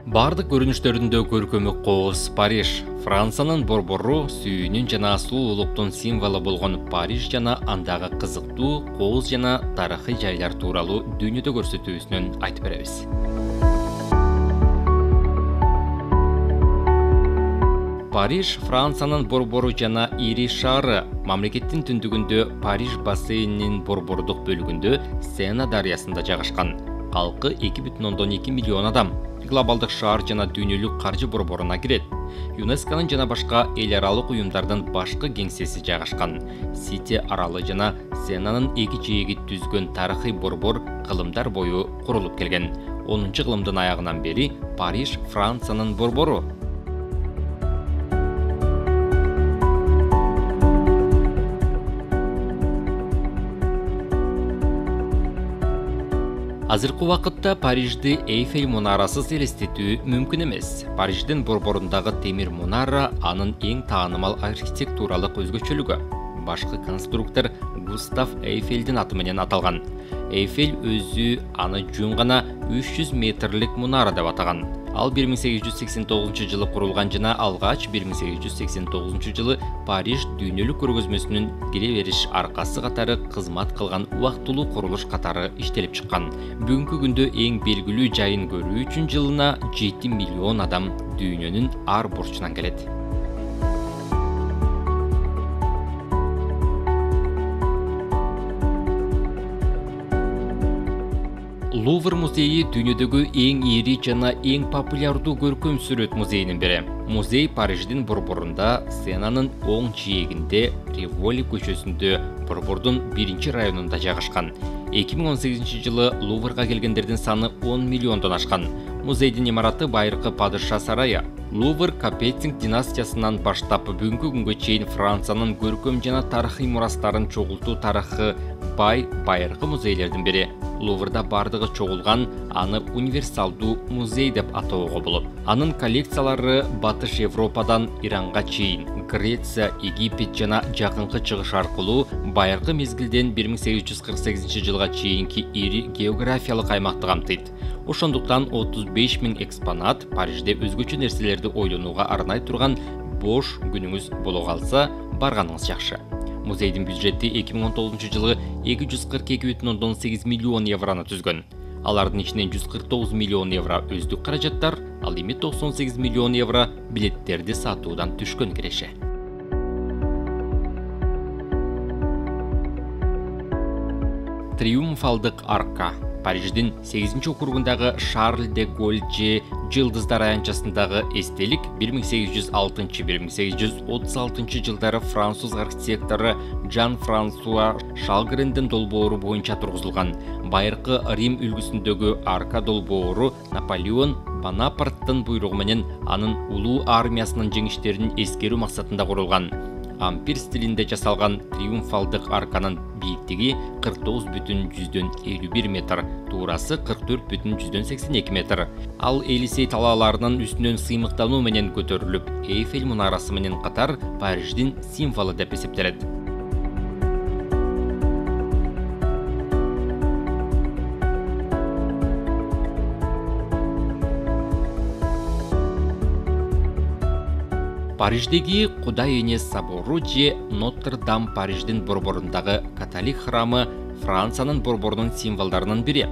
Бардык көрүнүштөрүндө көркөмү кооз Париж, Францанын борбору, сүйүүнүн жана сулуулуктун символу болгон Париж жана андагы кызыктуу кооз жана тарыхый жайлар тууралуу дүйнөдө көрсөтүүсүнөн айтып беребиз. Париж Францанын борбору жана ири шаары. Мамлекеттин түндүгүндө Париж бассейнинин борбордук бөлүгүндө Сена дарыясында жайгашкан. Калкы 2,2 миллион адам. Глобалдык шаар жана дүйнөлүк каржы борборуна кирет. ЮНЕСКОнун жана башка эл аралык уюмдардын башкы кеңсеси жайгашкан. Сити аралы жана Сенанын эки жээги түзгөн тарыхый борбор кылымдар бою курулуп келген. 10-кылымдын аягынан бери Париж Францанын борбору. Азыркы убакытта Парижди Эйфель мунарасыз элестетүү мүмкүн эмес. Париждин борборундагы темир мунара анын эң таанымал архитектуралык өзгөчөлүгү. Башкы конструктор Густав Эйфельдин аты менен аталган. Эйфель өзү аны жөн гана 300 метрлик мунара деп атаган. Ал 1889 жылы курулган жана алгач 1889 жылы Париж дүйнөлүк көргөзмөсүнүн кире бериш аркасы катары кызмат кылган убактылуу курулуш катары иштелип чыккан. Бүгүнкү күндө эң белгилүү жайын көрүү үчүн жылына 7 миллион адам дүйнөнүн ар бурчунан келет. Лувр музейи дүйнөдөгү эң ири жана эң популярдуу көркөм сүрөт музейинин бири. Музей Париждин борборунда Сенанын оң жээгинде Риволи көчөсүндө борбордун 1-районунда жайгашкан. 2018 жылы Луврга келгендердин саны 10 миллиондон ашкан. Музейдин имараты байыркы падыша сарайы. Лувр Капетинг династиясынан баштап бүгүнкү күнгө чейин Францанын көркөм жана тарыхый мурастарын чогултуу тарыхы бай байыркы музейлердин бири. Луврда бардыгы чогулган, аны универсалдуу музей деп атоого болот. Анын коллекциялары Батыш Европадан Иранга чейин, Греция, Египет жана жакынкы чыгыш аркылуу байыркы мезгилден 1848 жылга чейинки ири географиялык аймакты камтыйт. Ошондуктан 35 000 экспонат Парижде өзгөчө нерселерди ойлонууга арнай турган бош күнүңүз боло калса, барганыңыз жакшы. Музейдин бюджети 2019 жылы 242,8 миллион евроны түзгөн. Алардын ичинен 149 миллион евро өздүк каражаттар, ал эми 98 миллион евро билеттерди сатуудан түшкөн киреше. Триумфалдык арка. Париждин 8-округундагы Шарль де Голль же Жылдыздар аянтчасындагы эстелик 1836 жылдары француз архитектору Жан-Франсуа Шалгрендин долбоору боюнча тургузулган. Байыркы Рим үлгүсүндөгү арка долбоору Наполеон Бонапарттын буйругу менен анын улуу армиясынын жеңиштерин эскерүү максатында курулган. Ампир стилинде жасалган триумфалдык арканын бийиктиги 49,51 метр, туурасы 44,82 метр. Ал Элисей талааларынын үстүнөн сыймыктануу менен көтөрүлүп, Эйфель мунарасы менен катар Париждин символу деп эсептелет. Париждеги Кудай эне собору же Нотр-Дам Париждин борборундагы католик храмы Францанын борборунун символдарынын бири.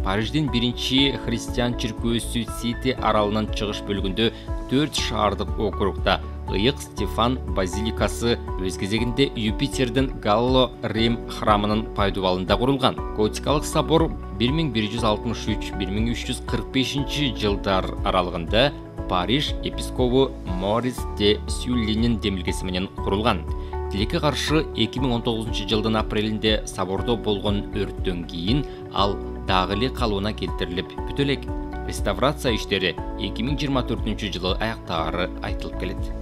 Париждин биринчи христиан чиркөөсү Сити аралынын чыгыш бөлүгүндө 4 шаардык округда Ыйык Стефан базиликасы өз кезегинде Юпитердин Галло Рим храмынын пайдубалында курулган. Готикалык собор 1163-1345 жылдар аралыгында Париж епископу Морис де Сюллинин демилгеси менен курулган. Тилекке каршы 2019 жылдын апрелинде собордо болгон өрттөн кийин ал дагы эле калыбына келтирилип бүтө элек. Реставрация иштери 2024 жылы аяктаары айтылып келет.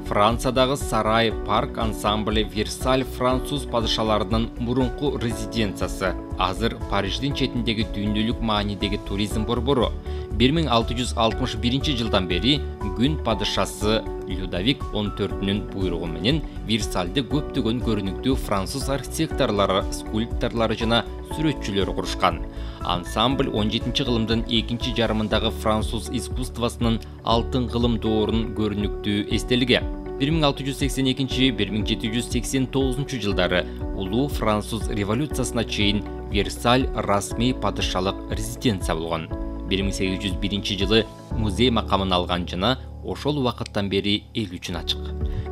Францадагы сарай, парк ансамблі Версаль француз падышаларынын мурунку резиденциясы. Азыр Париждин четиндеги дүйнөлүк маанидеги туризм борбору. 1661 жылдан бери күн падышасы Людовик 14-нің буйругу менен Версальде көптөгөн көрүнүктүү француз архитекторлары, скульпторлары жана сүрөтчүлөр курушкан. Ансамбль 17-кылымдын экинчи жарымындагы француз искусствосунун алтын кылым доорунун көрүнүктүү эстелиги. 1682-1789 жылдары улуу француз революциясына чейин Версаль расмий падышалык резиденция болгон. 1801 жылы музей макамын алган жана ошол убакыттан бери эл үчүн ачык.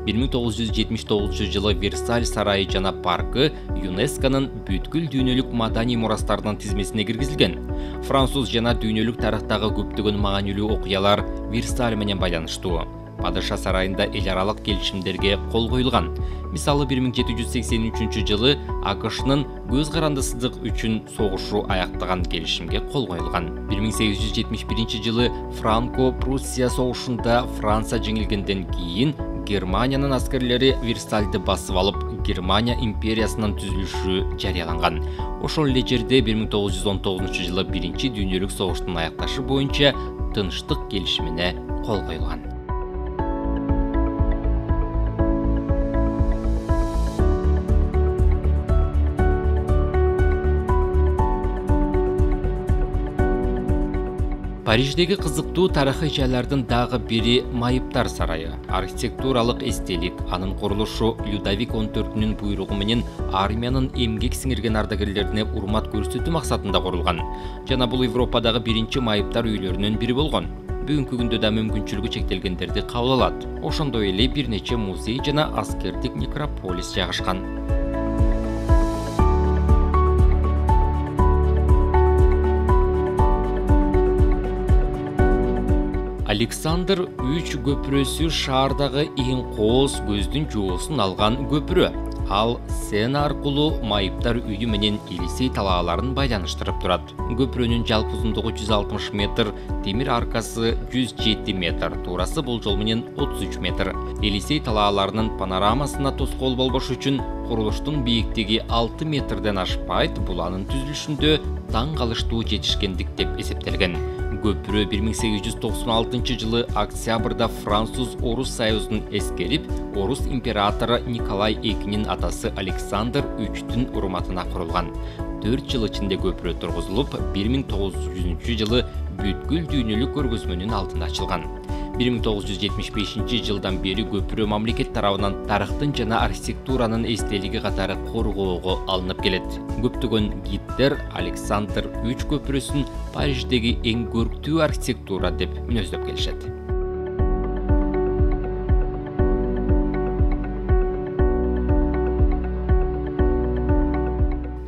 1979 жылы Версаль сарайы жана паркы ЮНЕСКОнун бүткүл дүйнөлүк маданий мурастарынын тизмесине киргизилген. Француз жана дүйнөлүк тарыхтагы көптөгөн маанилүү окуялар Версаль менен байланыштуу. Падыша сарайында эл аралык келишимдерге кол коюлган. Мисалы 1783 жылы АКШнын көз карандысыздык үчүн согушу аяктаган келишимге кол коюлган. 1871 жылы Франко-Пруссия согушунда Франция жеңилгенден кийин Германиянын аскерлери Версальды басып алып, Германия империясынын түзүлүшү жарыяланган. Ошол эле жерде 1919 жылы биринчи дүйнөлүк согуштун аякташы боюнча тынчтык келишимине кол коюлган. Париждеги кызыктуу тарыхый жайлардын дагы бири Майыптар сарайы. Архитектуралык эстелик, анын курулушу Людовик 14-нün буйругу менен армиянын эмгек сиңирген ардагерлерине урмат көрсөтүү максатында курулган. Жана бул Европадагы биринчи майыптар үйлөрүнүн бири болгон. Бүгүнкү күндө да мүмкүнчүлүгү чектелгендерди кабыл алат. Ошондой эле бир нече музей жана аскердик некрополис жайгашкан. Александр 3 көпүрөсү шаардагы эң кооз көздүн жоосун алган көпүрө. Ал Сена аркылуу майыптар үйү менен Елисей талааларын байланыштырып турат. Көпүрөнүн жалпы узундугу 160 метр, темир аркасы 107 метр, туурасы болжол менен 33 метр. Елисей талааларынын панорамасына тоскоол болбош үчүн курулуштун бийиктиги 6 метрден ашпайт. Бул анын түзүлүшүндө таң калыштуу жетишкендик деп эсептелген. Көпүрө 1896 жылы октябрда Француз-Орус союзун эскерип, Орус императору Николай II-нин атасы Александр 3-тün урматына курулган. 4 жыл ичинде көпүрө тургузулуп, 1900 жылы бүткүл дүйнөлүк көргөзмөнүн алдында ачылган. 1975 жылдан бери көпүрө мамлекет тарабынан тарыхтын жана архитектуранын эстелиги катары коргоого алынып келет. Көптөгөн гиддер Александр 3 көпүрөсүн Париждеги эң көрктүү архитектура деп мүнөздөп келишет.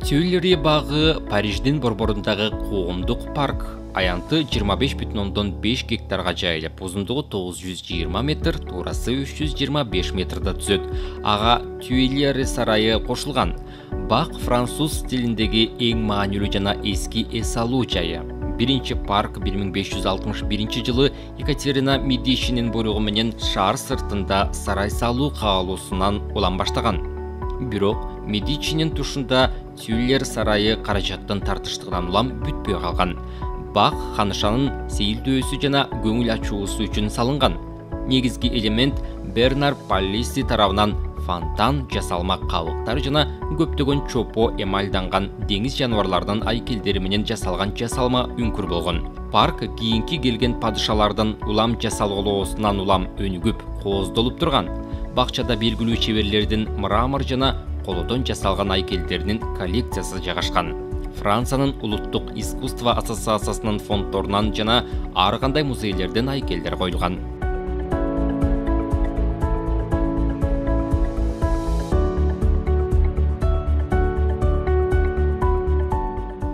Тюильри багы Париждин борборундагы коомдук парк. Аянты 25,5 гектарга жайылып, узундугу 920 метр, туурасы 325 метрда түзөт. Ага Тюильри сарайы кошулган. Бак француз стилиндеги эң маанилүү жана эски эс алуу жайы. Биринчи парк 1561 жылы Екатерина Медичинин буйругу менен шаар сыртында сарай салуу каалоосунан улам баштаган. Бирок Медичинин тушунда Тюильри сарайы каражаттын тартыштыгынан улам бүтпөй калган. Бак ханышанын сейилдөөсү жана көңүл ачуусу үчүн салынган. Негизги элемент Бернар Паллиси тарабынан фонтан, жасалма кабыктар жана көптөгөн чопо эмальданган деңиз жаныбарларынын айкелдери менен жасалган жасалма үңкүр болгон. Парк кийинки келген падышалардын улам жасалголоосунан улам өнүгүп, кооздолуп турган. Бакчада белгилүү чеберлердин мрамор жана колодон жасалган айкелдеринин коллекциясы жайгашкан. Франциянын улуттук искусство ассоциациясынын фонддорунан жана ар кандай музейлерден айкелдер коюлган.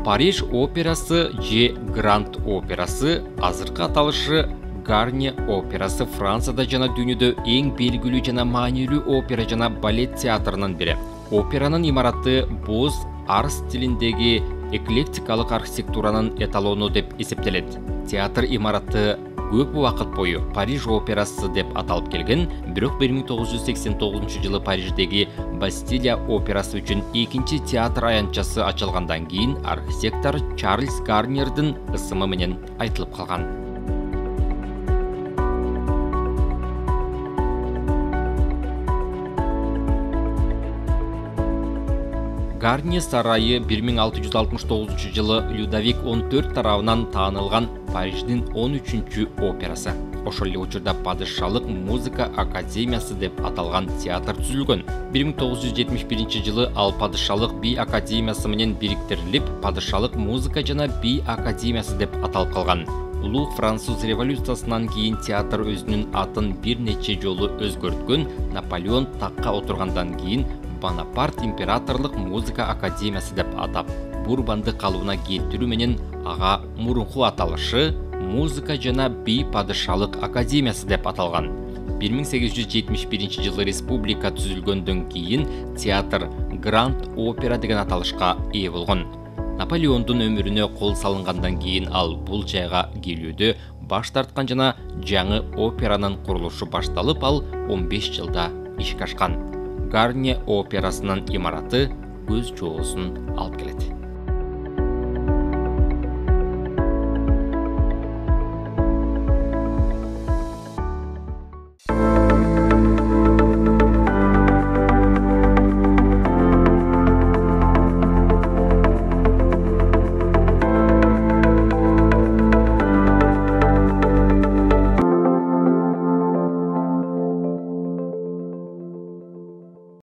Париж операсы же Гранд операсы, азыркы аталышы Гарни операсы Францияда жана дүйнөдө эң белгилүү жана маанилүү опера жана балет театрынын бири. Операнын имараты боз ар стилиндеги эклектикалык архитектуранын эталону деп эсептелет. Театр имараты көп уақыт бойы Париж операсы деп аталып келген, бирок 1989 жылы Париждегі Бастилия операсы үчүн экинчи театр аянтчасы ачылгандан кийин архитектор Чарльз Гарнердин ысымы менен айтылып калган. Гарнье сарайы 1669 жылы Людовик 14 тарабынан таанылган Париждин 13-чү операсы. Ошол эле учурда Падышалык музыка академиясы деп аталган театр түзүлгөн. 1971 жылы ал Падышалык би академиясы менен бириктирилип, Падышалык музыка жана би академиясы деп аталып калган. Улуу Француз революциясынан кийин театр өзүнүн атын бир нече жолу өзгөрткөн. Наполеон такка отургандан кийин Бонапарт императорлук музыка академиясы деп атап, Бурбанды калыбына келтирүү менен ага мурунку аталышы музыка жана би Падышалык академиясы деп аталган. 1871 жылы республика түзүлгөндөн кийин театр Гранд Опера деген аталышка ээ болгон. Наполеондун өмүрүнө кол салынгандан кийин ал бул жайга келүүдө баш тарткан жана жаңы операнын курулушу башталып, ал 15 жылда ишке ашкан. Гарнье операсынын имараты көз жоосун алып келет.